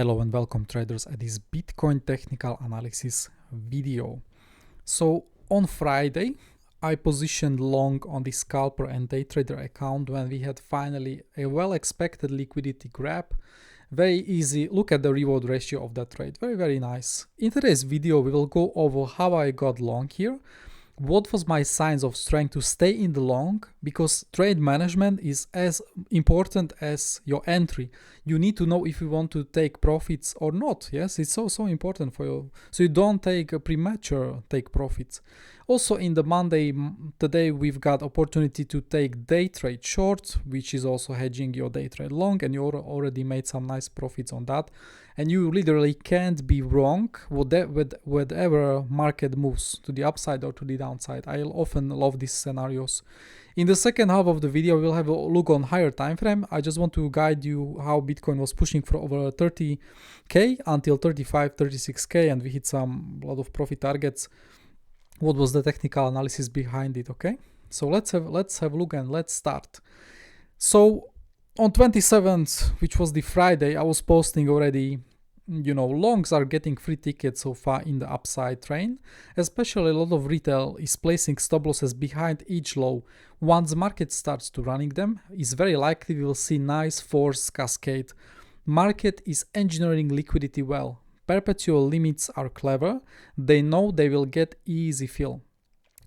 Hello and welcome traders at this Bitcoin technical analysis video. So on Friday, I positioned long on the scalper and day trader account when we had finally a well-expected liquidity grab. Very easy. Look at the reward ratio of that trade. Very nice. In today's video, we will go over how I got long here. What was my signs of strength to stay in the long, because trade management is as important as your entry. You need to know if you want to take profits or not. Yes, it's so important for you, so you don't take a premature take profits. Also in the Monday today we've got opportunity to take day trade short, which is also hedging your day trade long, and you already made some nice profits on that. And you literally can't be wrong with whatever market moves to the upside or to the downside. I often love these scenarios. In the second half of the video, we'll have a look on higher time frame. I just want to guide you how Bitcoin was pushing for over 30k until 35, 36k, and we hit a lot of profit targets. What was the technical analysis behind it? Okay, so let's have a look and let's start. So on 27th, which was the Friday, I was posting already, longs are getting free tickets so far in the upside train. Especially a lot of retail is placing stop losses behind each low. Once the market starts to running them, it's very likely we will see nice force cascade. Market is engineering liquidity well. Perpetual limits are clever. They know they will get easy fill.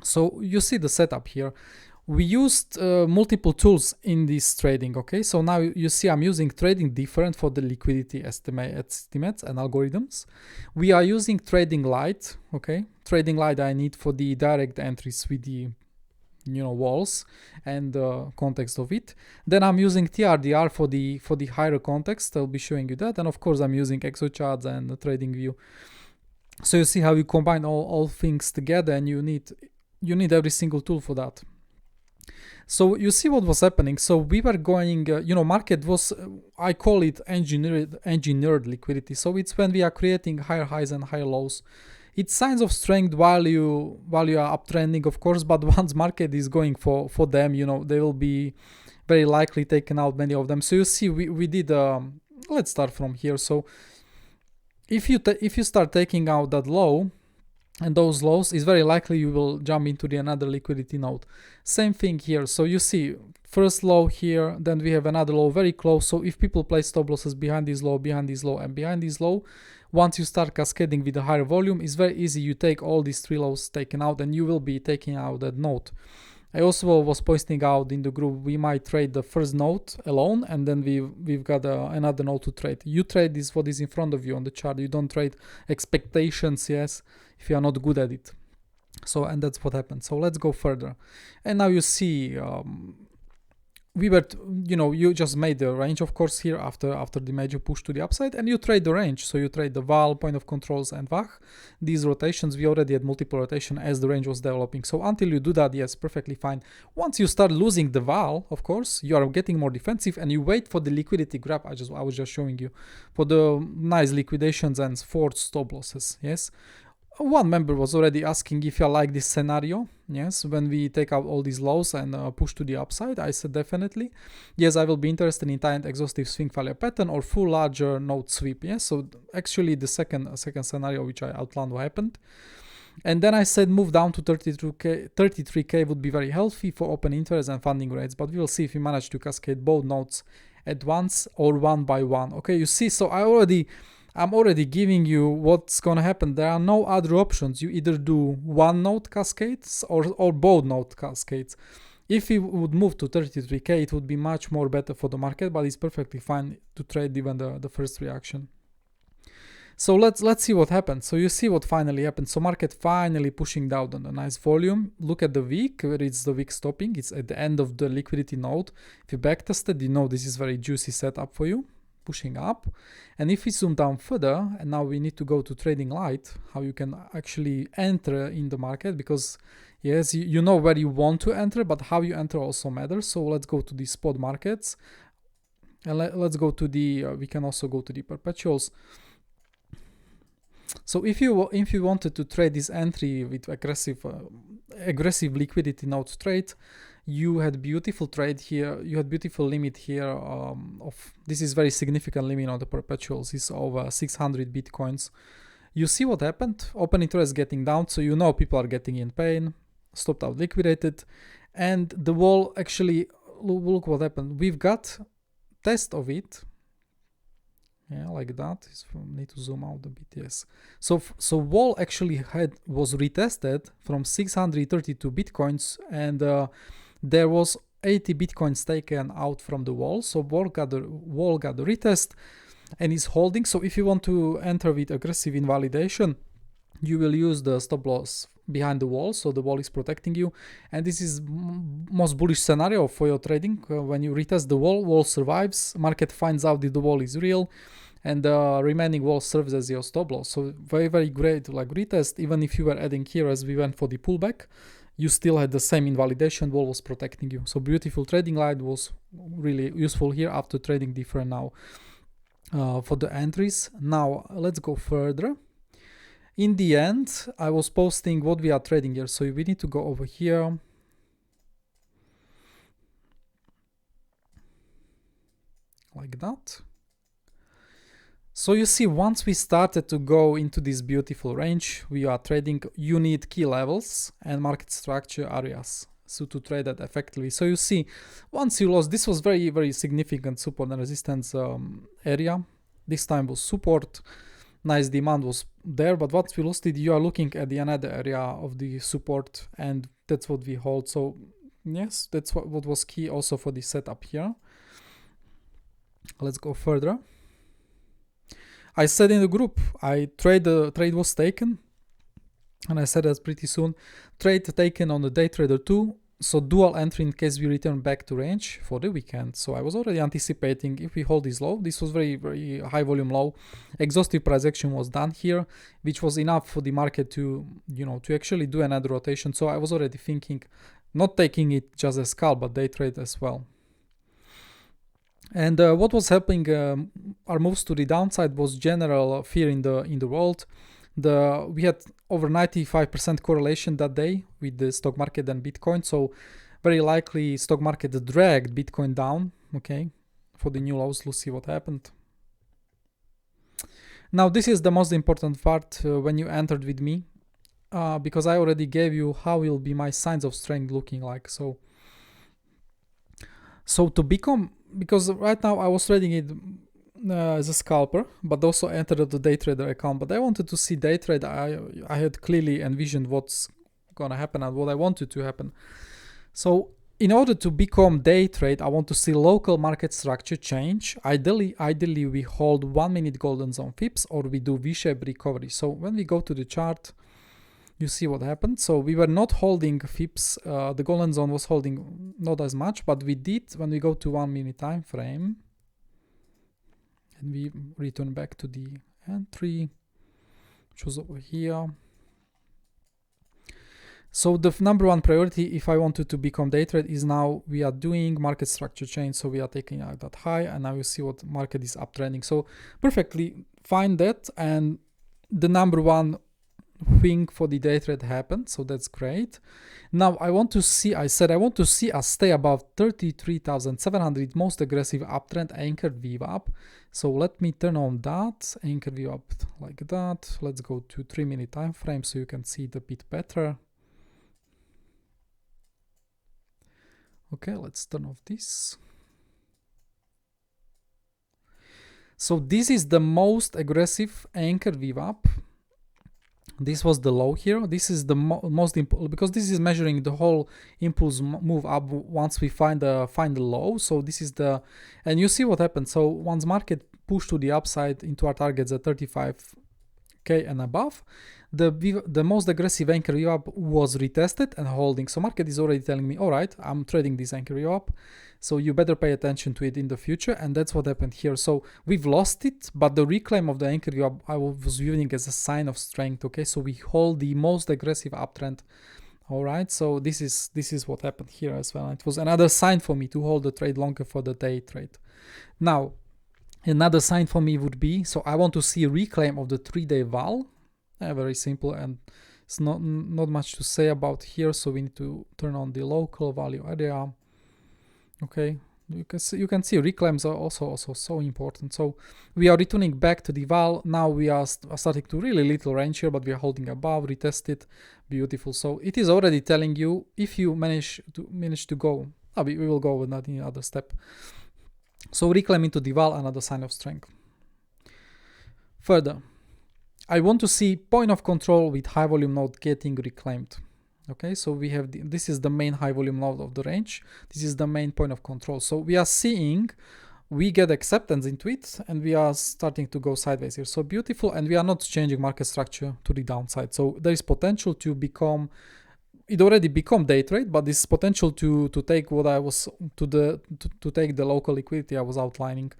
So you see the setup here. We used multiple tools in this trading, okay? So now you see I'm using Tradingdifferent for the liquidity estimates and algorithms. We are using Tradinglite, okay? Tradinglite I need for the direct entries with the walls and the context of it. Then I'm using TRDR for the higher context. I'll be showing you that. And of course I'm using Exocharts and TradingView. So you see how you combine all things together, and you need every single tool for that. So you see what was happening. So we were going, market was, I call it engineered liquidity. So it's when we are creating higher highs and higher lows. It's signs of strength while you are uptrending, of course, but once market is going for them, they will be very likely taken out, many of them. So you see, we did, let's start from here. So if you start taking out that low, and those lows, is very likely you will jump into another liquidity node. Same thing here. So you see first low here, then we have another low very close. So if people place stop losses behind this low, behind this low, and behind this low, once you start cascading with a higher volume, it's very easy. You take all these three lows taken out, and you will be taking out that node. I also was posting out in the group, we might trade the first node alone, and then we've got another node to trade. You trade this what is in front of you on the chart. You don't trade expectations, yes, if you are not good at it. So, and that's what happened. So let's go further. And now you see, we were, you just made the range, of course, here after the major push to the upside, and you trade the range. So you trade the val, point of controls, and VAH. These rotations, we already had multiple rotation as the range was developing. So until you do that, yes, perfectly fine. Once you start losing the val, of course, you are getting more defensive, and you wait for the liquidity grab. I was just showing you for the nice liquidations and forced stop losses. Yes. One member was already asking if I like this scenario. Yes, when we take out all these lows and push to the upside, I said definitely. Yes, I will be interested in tight exhaustive swing failure pattern or full larger node sweep. Yes, so actually the second scenario which I outlined what happened. And then I said move down to 33k would be very healthy for open interest and funding rates, but we will see if we manage to cascade both nodes at once or one by one. Okay, you see, so I'm already giving you what's gonna happen. There are no other options. You either do one node cascades or both node cascades. If we would move to 33k, it would be much more better for the market, but it's perfectly fine to trade even the first reaction. So let's see what happens. So you see what finally happened. So market finally pushing down on a nice volume. Look at the wick, where it's the wick stopping. It's at the end of the liquidity node. If you backtested, this is very juicy setup for you. Pushing up. And if we zoom down further, and now we need to go to Tradinglite, how you can actually enter in the market, because yes, you know where you want to enter, but how you enter also matters. So let's go to the spot markets, and let's go to we can also go to the perpetuals. So if you wanted to trade this entry with aggressive liquidity node trade, you had beautiful trade here, you had beautiful limit here of, this is very significant limit on the perpetuals, is over 600 bitcoins. You see what happened, open interest getting down, so you know people are getting in pain, stopped out liquidated, and the wall actually, look what happened, we've got test of it. Yeah, like that. Need to zoom out a bit. Yes. So wall actually was retested from 632 bitcoins, and there was 80 bitcoins taken out from the wall. So wall got the retest, and is holding. So if you want to enter with aggressive invalidation, you will use the stop loss behind the wall, so the wall is protecting you. And this is most bullish scenario for your trading. When you retest the wall survives, market finds out that the wall is real, and the remaining wall serves as your stop loss. So very, very great like retest. Even if you were adding here as we went for the pullback, you still had the same invalidation, wall was protecting you. So beautiful Tradinglite was really useful here after trading different now for the entries. Now let's go further. In the end, I was posting what we are trading here. So we need to go over here. Like that. So you see, once we started to go into this beautiful range, we are trading, you need key levels and market structure areas so to trade that effectively. So you see, once you lost, this was very, very significant support and resistance area. This time was support. Nice demand was there, but once we lost it, you are looking at the another area of the support, and that's what we hold. So yes, that's what was key also for the setup here. Let's go further. I said in the group, trade was taken, and I said that pretty soon. Trade taken on the day trader 2, so dual entry in case we return back to range for the weekend. So I was already anticipating if we hold this low. This was very, very high volume low. Exhaustive price action was done here, which was enough for the market to, to actually do another rotation. So I was already thinking, not taking it just as scalp, but day trade as well. And what was helping our moves to the downside was general fear in the world. We had over 95% correlation that day with the stock market and Bitcoin. So very likely stock market dragged Bitcoin down, okay, for the new lows. Let's see what happened. Now this is the most important part when you entered with me, because I already gave you how will be my signs of strength looking like. So to become, because right now I was trading it as a scalper, but also entered the day trader account. But I wanted to see day trade. I had clearly envisioned what's gonna happen and what I wanted to happen. So in order to become day trade, I want to see local market structure change. Ideally we hold 1 minute golden zone FIPS, or we do V-shaped recovery. So when we go to the chart, you see what happened. So we were not holding FIPS. The golden zone was holding not as much, but we did when we go to 1 minute time frame. And we return back to the entry, which was over here. So the number one priority, if I wanted to become day trade, is now we are doing market structure change. So we are taking out that high, and now you see what market is uptrending. So perfectly fine that, and the number one thing for the day trade happened, so that's great. Now I want to see, I said I want to see us stay above 33,700 most aggressive uptrend anchored VWAP. So let me turn on that anchor VWAP like that. Let's go to 3 minute time frame so you can see it a bit better. Okay, let's turn off this. So this is the most aggressive anchor VWAP. This was the low here. This is the most important, because this is measuring the whole impulse move up once we find the low. So this is the, and you see what happened. So once market pushed to the upside into our targets at 35k and above, the most aggressive anchor VWAP was retested and holding. So market is already telling me, all right, I'm trading this anchor VWAP, so you better pay attention to it in the future. And that's what happened here. So we've lost it, but the reclaim of the anchor VWAP I was viewing as a sign of strength. Okay, so we hold the most aggressive uptrend. All right, so this is what happened here as well. It was another sign for me to hold the trade longer for the day trade. Now another sign for me would be, so I want to see a reclaim of the 3-day val. Very simple, and It's not much to say about here, so we need to turn on the local value area. Okay, you can see reclaims are also so important. So we are returning back to the val. Now we are starting to really little range here, but we are holding above, retest it, beautiful. So it is already telling you if you manage to go. We will go with any other step. So reclaim into the val, another sign of strength. Further, I want to see point of control with high volume node getting reclaimed. Okay, so we have this is the main high volume node of the range. This is the main point of control. So we are seeing we get acceptance into it, and we are starting to go sideways here. So beautiful, and we are not changing market structure to the downside. So there is potential to become. It already become day trade, but this potential to take what I was to take the local liquidity I was outlining.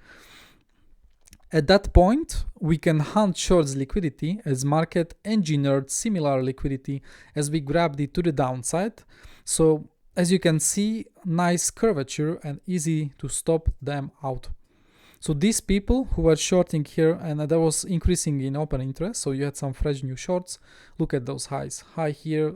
At that point, we can hunt shorts liquidity as market engineered similar liquidity as we grabbed it to the downside. So as you can see, nice curvature and easy to stop them out. So these people who were shorting here, and that was increasing in open interest, so you had some fresh new shorts. Look at those highs. High here,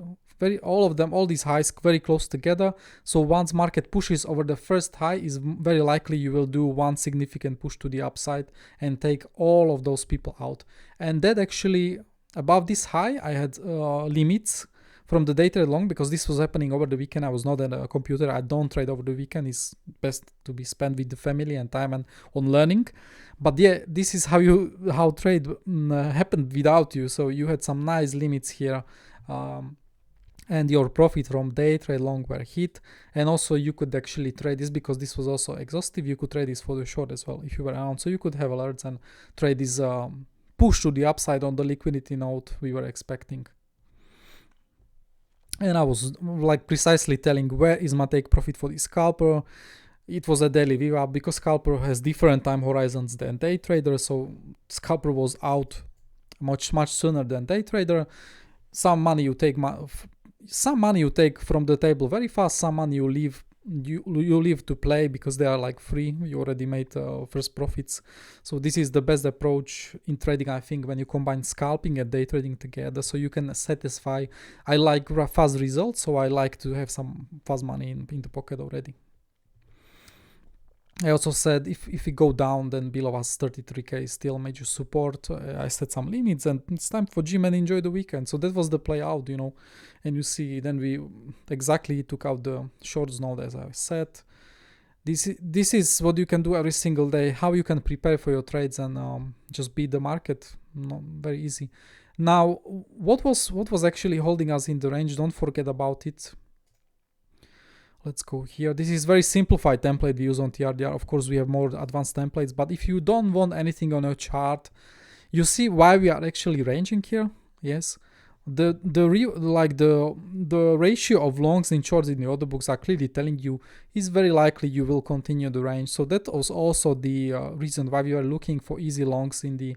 all these highs very close together. So once market pushes over the first high, is very likely you will do one significant push to the upside and take all of those people out. And that actually, above this high, I had limits from the day trade long, because this was happening over the weekend. I was not at a computer. I don't trade over the weekend. It's best to be spent with the family and time and on learning. But yeah, this is how trade happened without you. So you had some nice limits here. And your profit from day trade long were hit, and also you could actually trade this, because this was also exhaustive. You could trade this for the short as well if you were around, so you could have alerts and trade this push to the upside on the liquidity node we were expecting. And I was like precisely telling where is my take profit for the scalper. It was a daily VWAP, because scalper has different time horizons than day trader, so scalper was out much sooner than day trader. Some money you take from the table very fast, some money you leave to play because they are like free. You already made first profits. So this is the best approach in trading, I think, when you combine scalping and day trading together, so you can satisfy. I like fast results, so I like to have some fast money in the pocket already. I also said if we go down, then below us 33k is still major support. I set some limits, and it's time for gym and enjoy the weekend. So that was the play out, and you see then we exactly took out the shorts node as I said. This is what you can do every single day, how you can prepare for your trades and just beat the market. Very easy. Now, what was actually holding us in the range? Don't forget about it. Let's go here. This is very simplified template we use on TRDR. Of course, we have more advanced templates, but if you don't want anything on your chart, you see why we are actually ranging here. Yes, the ratio of longs and shorts in the order books are clearly telling you is very likely you will continue the range. So that was also the reason why we are looking for easy longs in the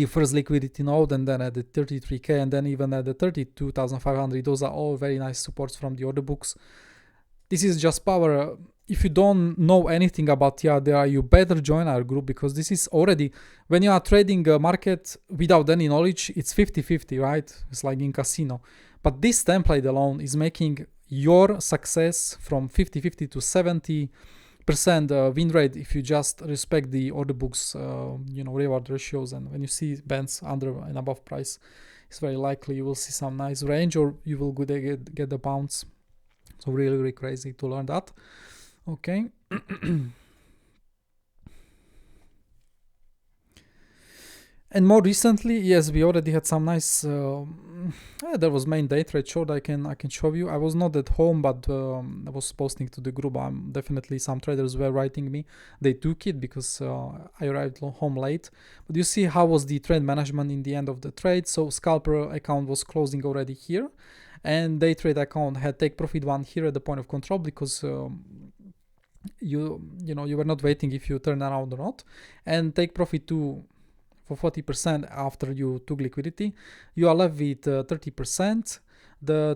first liquidity node, and then at the 33k, and then even at the 32,500. Those are all very nice supports from the order books. This is just power. If you don't know anything about TRDR, you better join our group, because this is already, when you are trading a market without any knowledge, it's 50-50, right? It's like in casino. But this template alone is making your success from 50-50 to 70% win rate if you just respect the order books, reward ratios. And when you see bands under and above price, it's very likely you will see some nice range, or you will get the bounce. So really, really crazy to learn that. Okay. And more recently, yes, we already had some nice. There was main day trade short. I can show you. I was not at home, but I was posting to the group. Definitely some traders were writing me. They took it because I arrived home late. But you see how was the trade management in the end of the trade. So scalper account was closing already here, and day trade account had take profit one here at the point of control, because you were not waiting if you turn around or not, and take profit two for 40% after you took liquidity. You are left with 30%.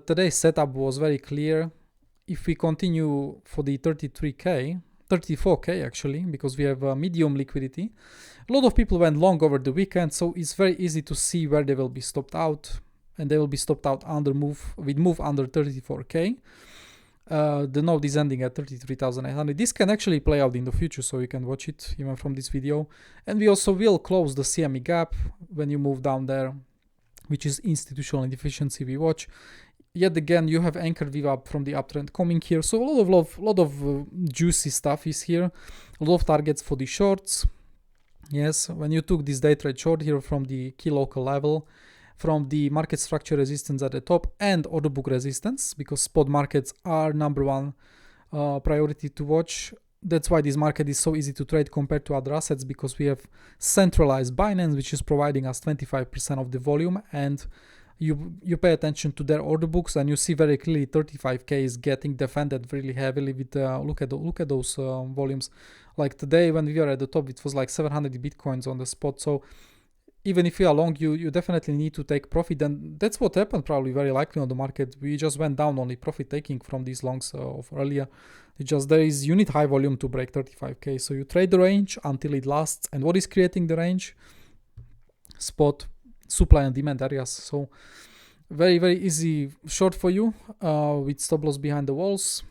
Today's setup was very clear. If we continue for the 34k actually, because we have medium liquidity, a lot of people went long over the weekend, so it's very easy to see where they will be stopped out. and they will be stopped out under move under 34k. The node is ending at 33,800. This can actually play out in the future, so you can watch it even from this video. And we also will close the CME gap when you move down there, which is institutional inefficiency we watch. Yet again, you have anchored VWAP from the uptrend coming here. So a lot of juicy stuff is here. A lot of targets for the shorts. Yes, when you took this day trade short here from the key local level, from the market structure resistance at the top and order book resistance, because spot markets are number one priority to watch. That's why this market is so easy to trade compared to other assets, because we have centralized Binance, which is providing us 25% of the volume, and you pay attention to their order books, and you see very clearly 35k is getting defended really heavily with look at those volumes. Like today when we were at the top, it was like 700 bitcoins on the spot. So even if you are long, you definitely need to take profit, and that's what happened probably very likely on the market. We just went down only profit taking from these longs of earlier. You need high volume to break 35k, so you trade the range until it lasts. And what is creating the range? Spot, supply and demand areas. So very, very easy short for you with stop loss behind the walls.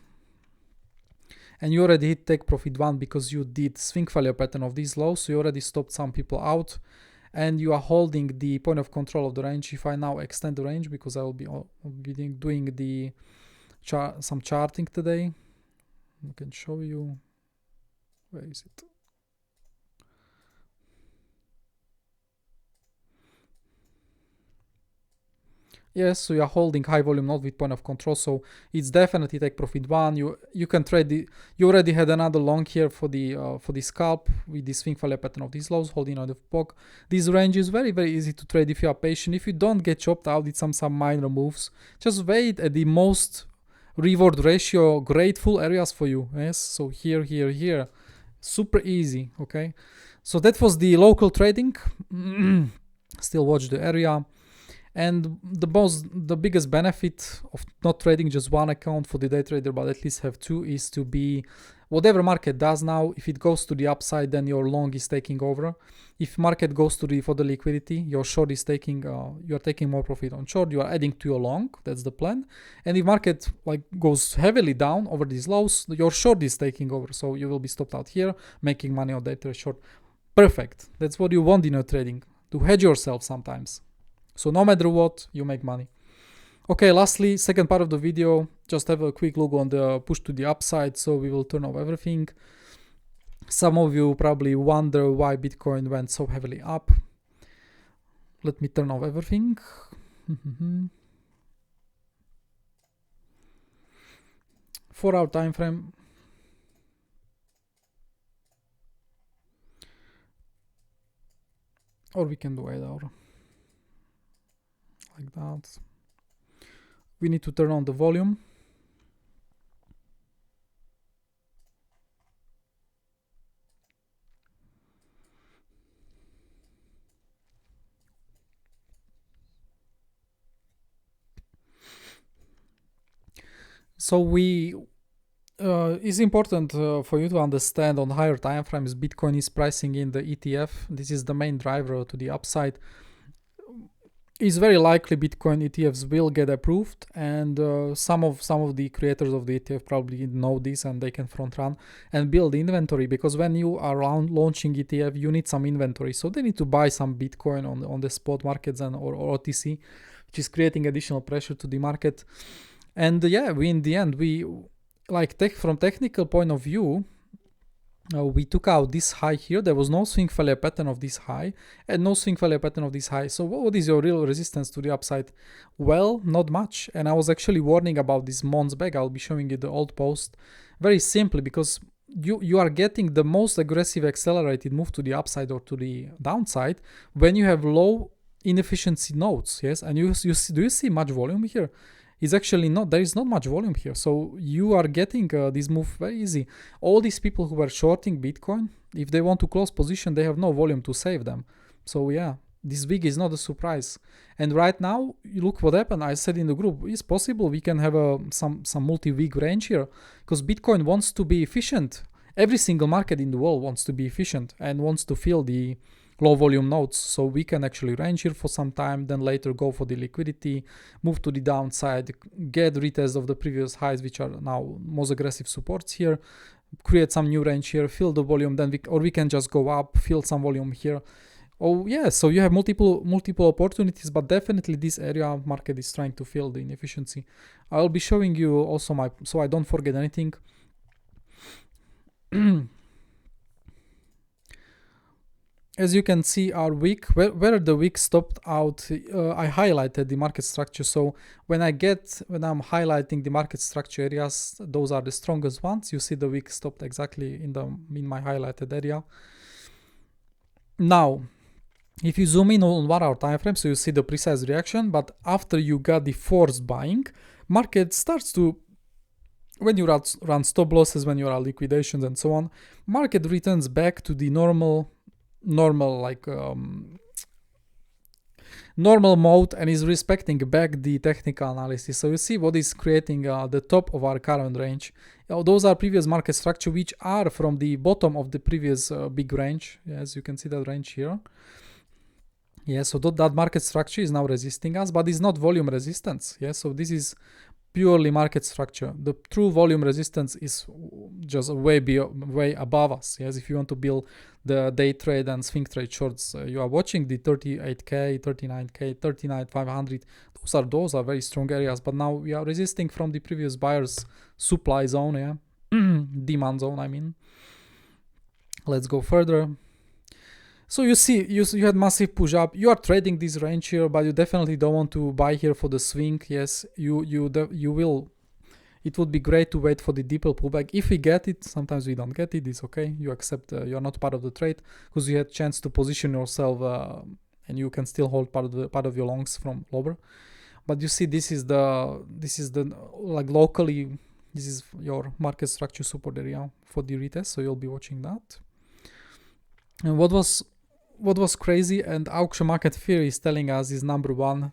And you already hit take profit 1 because you did swing failure pattern of these lows, so you already stopped some people out. And you are holding the point of control of the range. If I now extend the range, because I will be doing the some charting today, I can show you. Where is it? Yes, so you are holding high volume node with point of control, so it's definitely take profit 1. You can trade you already had another long here for the scalp with the swing failure pattern of these lows, holding on the POC. This range is very, very easy to trade if you are patient. If you don't get chopped out with some minor moves, just wait at the most reward ratio grateful areas for you. Yes, so here, super easy. Okay, so that was the local trading. Still watch the area. And the biggest benefit of not trading just one account for the day trader, but at least have two, is to be whatever market does now. If it goes to the upside, then your long is taking over. If market goes for the liquidity, your short is taking you are taking more profit on short. You are adding to your long. That's the plan. And if market goes heavily down over these lows, your short is taking over. So you will be stopped out here, making money on day trade short. Perfect. That's what you want in your trading, to hedge yourself sometimes. So no matter what, you make money. Okay, lastly, second part of the video, just have a quick look on the push to the upside. So we will turn off everything. Some of you probably wonder why Bitcoin went so heavily up. Let me turn off everything. 4-hour time frame. Or we can do 8-hour. Like that. We need to turn on the volume. So it's important for you to understand on higher time frames, Bitcoin is pricing in the ETF. This is the main driver to the upside. It's very likely Bitcoin ETFs will get approved, and some of the creators of the ETF probably know this, and they can front run and build inventory, because when you are launching ETF, you need some inventory. So they need to buy some Bitcoin on the spot markets or OTC, which is creating additional pressure to the market. And yeah, in the end, from technical point of view, we took out this high here. There was no swing failure pattern of this high and no swing failure pattern of this high. So what is your real resistance to the upside? Well, not much. And I was actually warning about this months back. I'll be showing you the old post very simply, because you are getting the most aggressive accelerated move to the upside or to the downside when you have low inefficiency nodes. Yes, and do you see much volume here? Is actually not, there is not much volume here. So you are getting this move very easy. All these people who were shorting Bitcoin, if they want to close position, they have no volume to save them. So yeah, this week is not a surprise. And right now, you look what happened. I said in the group, it's possible we can have some multi-week range here, because Bitcoin wants to be efficient. Every single market in the world wants to be efficient and wants to feel the low volume nodes, so we can actually range here for some time, then later go for the liquidity, move to the downside, get retest of the previous highs, which are now most aggressive supports here, create some new range here, fill the volume, then we can just go up, fill some volume here. Oh yeah, so you have multiple opportunities, but definitely this area market is trying to fill the inefficiency. I'll be showing you also so I don't forget anything. As you can see, our wick, where the wick stopped out, I highlighted the market structure. So when I'm highlighting the market structure areas, those are the strongest ones. You see the wick stopped exactly in my highlighted area. Now, if you zoom in on 1 hour time frame, so you see the precise reaction, but after you got the forced buying, market starts to, when you run stop losses, when you are liquidations and so on, market returns back to the normal mode and is respecting back the technical analysis. So you see what is creating the top of our current range. Those are previous market structure which are from the bottom of the previous big range. Yes, you can see that range here. Yeah, so that market structure is now resisting us, but it's not volume resistance. Yeah, so this is purely market structure. The true volume resistance is just way above us. Yes, if you want to build the day trade and swing trade shorts, you are watching the 38k, 39k, 39,500. Those are very strong areas. But now we are resisting from the previous buyer's supply zone. Yeah, demand zone. I mean, let's go further. So you see, you had massive push up. You are trading this range here, but you definitely don't want to buy here for the swing. Yes, you will. It would be great to wait for the deeper pullback. If we get it, sometimes we don't get it. It's okay. You accept. You are not part of the trade because you had chance to position yourself, and you can still hold part of your longs from lower. But you see, this is the like locally. This is your market structure support area for the retest. So you'll be watching that. And what was crazy, and auction market theory is telling us, is number one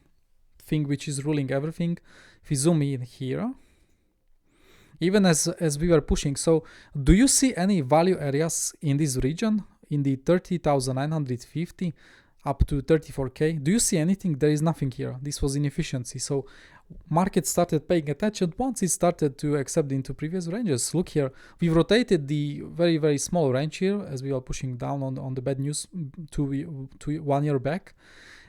thing which is ruling everything. If we zoom in here, even as we were pushing, so do you see any value areas in this region, in the 30,950 up to 34k? Do you see anything? There is nothing here. This was inefficiency. So market started paying attention once it started to accept into previous ranges. Look here, we've rotated the very, very small range here as we are pushing down on the bad news to 1 year back.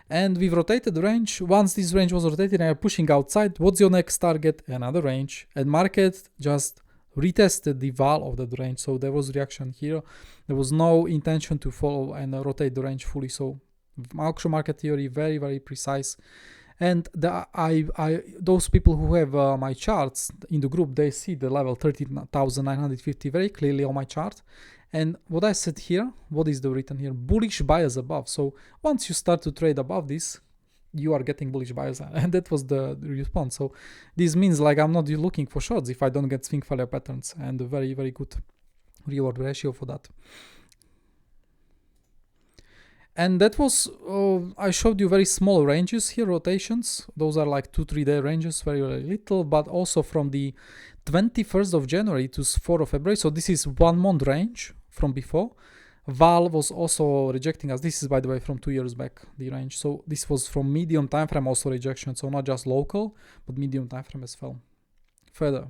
And we've rotated the range. Once this range was rotated and you're pushing outside, what's your next target? Another range. And market just retested the val of that range. So there was reaction here. There was no intention to follow and rotate the range fully. So auction market theory, very, very precise. And those people who have my charts in the group, they see the level 30,950 very clearly on my chart. And what I said here, what is the written here? Bullish bias above. So once you start to trade above this, you are getting bullish bias, and that was the response. So this means like I'm not looking for shorts if I don't get swing failure patterns, and a very, very good reward ratio for that. And that was, I showed you very small ranges here, rotations. Those are like 2-3 day ranges, very, very little, but also from the 21st of January to 4th of February. So this is 1 month range from before. Val was also rejecting us. This is, by the way, from 2 years back, the range. So this was from medium time frame also rejection. So not just local, but medium time frame as well. Further.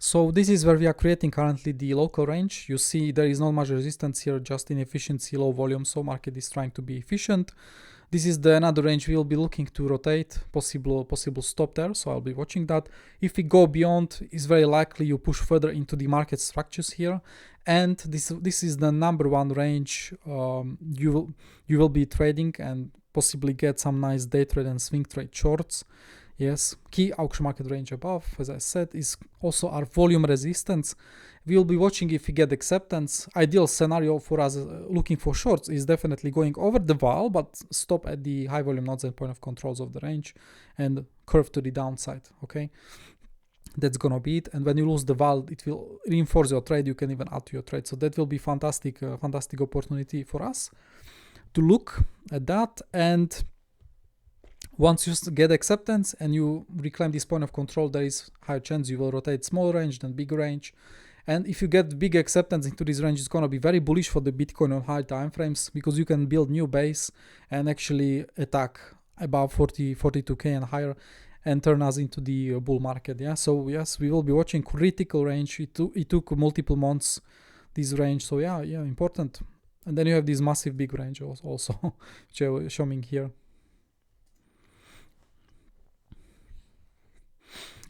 So this is where we are creating currently the local range. You see there is not much resistance here, just inefficiency, low volume. So market is trying to be efficient. This is another range we will be looking to rotate, possible stop there. So I'll be watching that. If we go beyond, it's very likely you push further into the market structures here. And this is the number one range you will be trading and possibly get some nice day trade and swing trade shorts. Yes, key auction market range above, as I said, is also our volume resistance. We will be watching if we get acceptance. Ideal scenario for us looking for shorts is definitely going over the val, but stop at the high volume nodes and point of controls of the range and curve to the downside, okay? That's gonna be it. And when you lose the val, it will reinforce your trade. You can even add to your trade. So that will be fantastic opportunity for us to look at that. And Once you get acceptance and you reclaim this point of control, there is higher chance you will rotate small range than big range. And if you get big acceptance into this range, it's going to be very bullish for the Bitcoin on high time frames, because you can build new base and actually attack above 42k and higher and turn us into the bull market. Yeah, so yes, we will be watching critical range. It took multiple months, this range. So yeah, important. And then you have this massive big range also, which I'm showing here.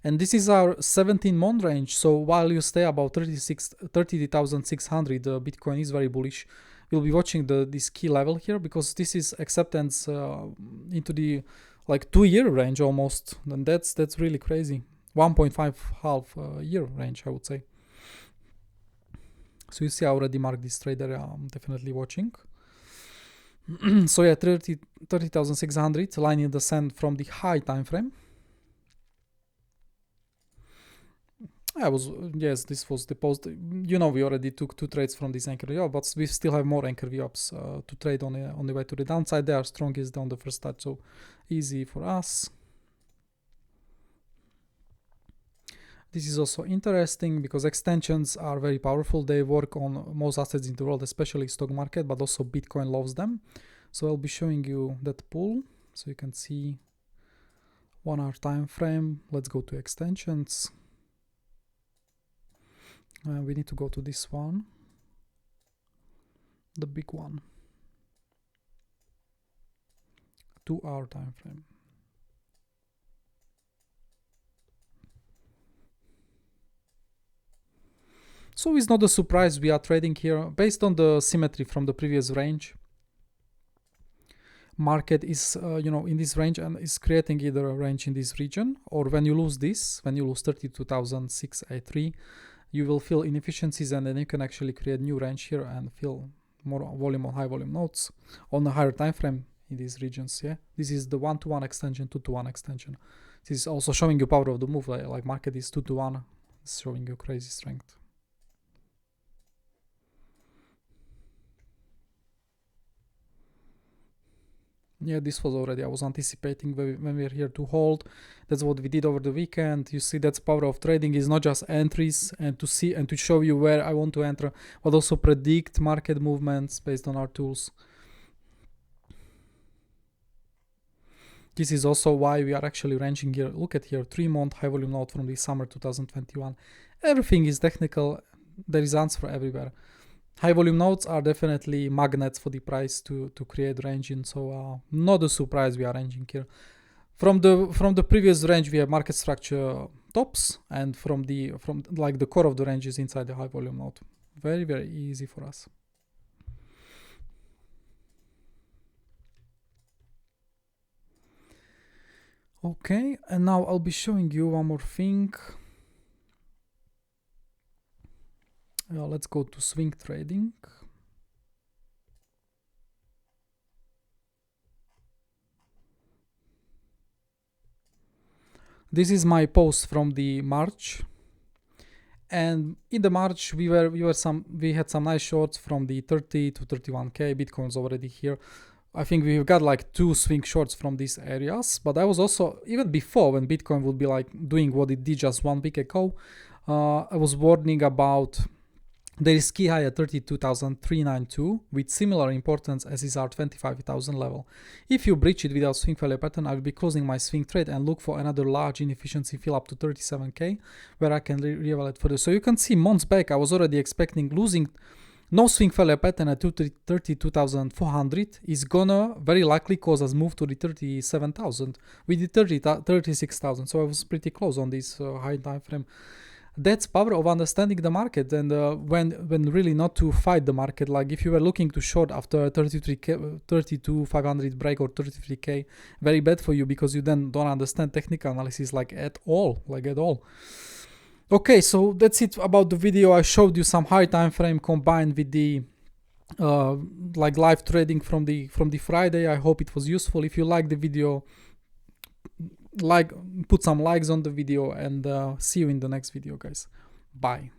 And this is our 17-month range. So while you stay about 30,600, Bitcoin is very bullish. We'll be watching this key level here, because this is acceptance into the like 2-year range almost. And that's really crazy. 1.5 half year range, I would say. So you see, I already marked this trader. I'm definitely watching. So yeah, 30,600 line in the sand from the high time frame. Yes, this was the post. You know, we already took 2 trades from this anchor VWAP, but we still have more anchor VWAPs to trade on the way to the downside. They are strongest on the first touch, so easy for us. This is also interesting because extensions are very powerful. They work on most assets in the world, especially stock market, but also Bitcoin loves them. So I'll be showing you that pool, so you can see 1 hour time frame. Let's go to extensions. We need to go to this one, the big one, 2 hour time frame. So it's not a surprise we are trading here based on the symmetry from the previous range. Market is in this range and is creating either a range in this region, or when you lose 32,683, you will feel inefficiencies, and then you can actually create new range here and feel more volume on high volume nodes on a higher time frame in these regions. Yeah, this is the 1-to-1 extension, 2-to-1 extension. This is also showing you power of the move. Like market is 2-to-1, it's showing you crazy strength. Yeah, this was already, I was anticipating when we're here to hold. That's what we did over the weekend. You see, that's power of trading, is not just entries and to see and to show you where I want to enter, but also predict market movements based on our tools. This is also why we are actually ranging here. Look at here, 3-month high volume node from the summer 2021. Everything is technical. There is answer everywhere. High volume nodes are definitely magnets for the price to create ranging, so not a surprise we are ranging here. From the previous range we have market structure tops, and from like the core of the range is inside the high volume node. Very, very easy for us. Okay, and now I'll be showing you one more thing. Let's go to swing trading. This is my post from the March, and in the March we had some nice shorts from the 30 to 31k. Bitcoin's already here. I think we've got like 2 swing shorts from these areas, but I was also, even before, when Bitcoin would be like doing what it did just 1 week ago, I was warning about there is key high at 32,392 with similar importance as is our 25,000 level. If you breach it without swing failure pattern, I will be closing my swing trade and look for another large inefficiency fill up to 37k where I can reevaluate further. So you can see months back I was already expecting losing no swing failure pattern at 32,400 is gonna very likely cause us move to the 37,000 with the 36,000. So I was pretty close on this high time frame. That's power of understanding the market, and when really not to fight the market. Like if you were looking to short after 32,500 break or 33k, very bad for you, because you then don't understand technical analysis at all. Okay, so that's it about the video. I showed you some high time frame combined with the live trading from the Friday. I hope it was useful. If you like the video, put some likes on the video, and see you in the next video, guys. Bye.